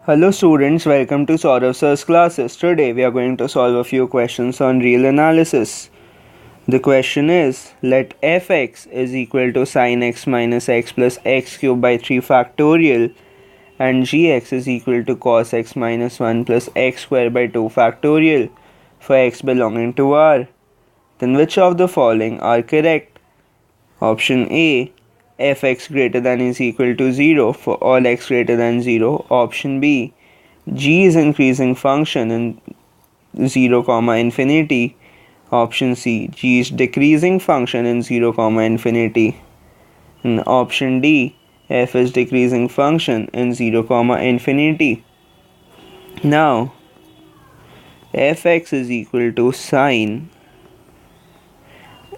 Hello students, welcome to Saurav Sir's classes. Today we are going to solve a few questions on real analysis. The question is, let fx is equal to sin x minus x plus x cubed by 3 factorial and gx is equal to cos x minus 1 plus x squared by 2 factorial for x belonging to R. Then which of the following are correct? Option A, fx greater than is equal to 0 for all x greater than 0. Option B, g is increasing function in 0 comma infinity. Option C, g is decreasing function in 0 comma infinity. And option D, f is decreasing function in 0 comma infinity. Now fx is equal to sin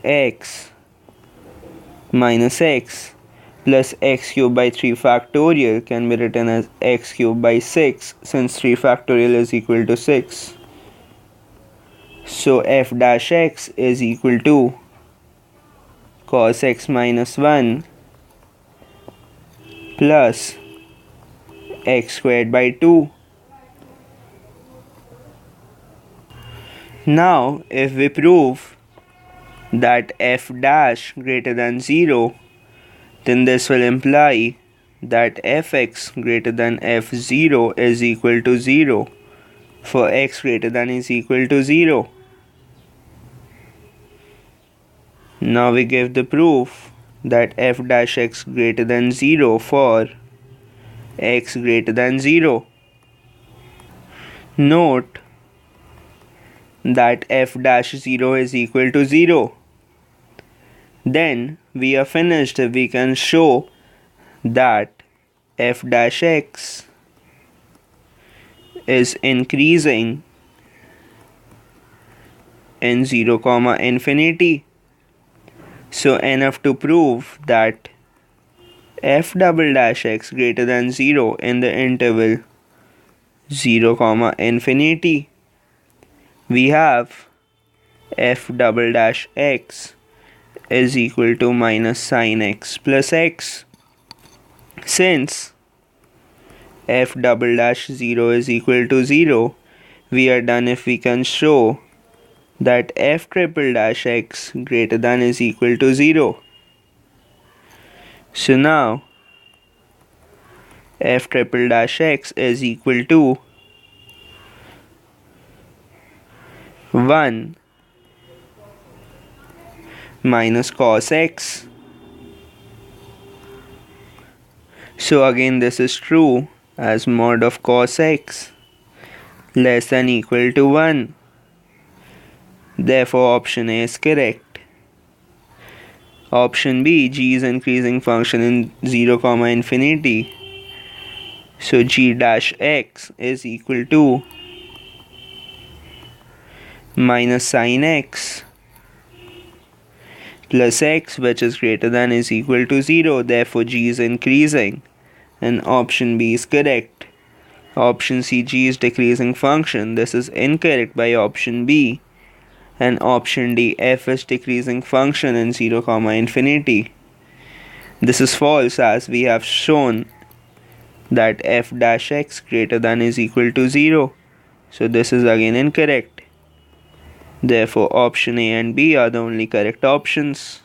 x minus x plus x cubed by 3 factorial can be written as x cubed by 6 since 3 factorial is equal to 6. So f dash x is equal to cos x minus 1 plus x squared by 2. Now if we prove that f dash greater than 0, then this will imply that fx greater than f0 is equal to 0 for x greater than is equal to 0. Now we give the proof that f dash x greater than 0 for x greater than 0. Note that f dash 0 is equal to 0. Then we are finished if we can show that f dash x is increasing in 0 comma infinity. So enough to prove that f double dash x greater than 0 in the interval 0 comma infinity. We have f double dash x is equal to minus sin x plus x. Since f double dash 0 is equal to 0, we are done if we can show that f triple dash x greater than is equal to 0. So now f triple dash x is equal to 1 minus cos x. So again this is true as mod of cos x less than equal to 1. Therefore option A is correct. Option B, g is increasing function in 0 comma infinity. So g dash x is equal to minus sin x plus x, which is greater than is equal to 0. Therefore g is increasing and option B is correct. Option C, g is decreasing function. This is incorrect by option B. And option D, f is decreasing function in 0 comma infinity. This is false as we have shown that f dash x greater than is equal to 0. So this is again incorrect. Therefore option A and B are the only correct options.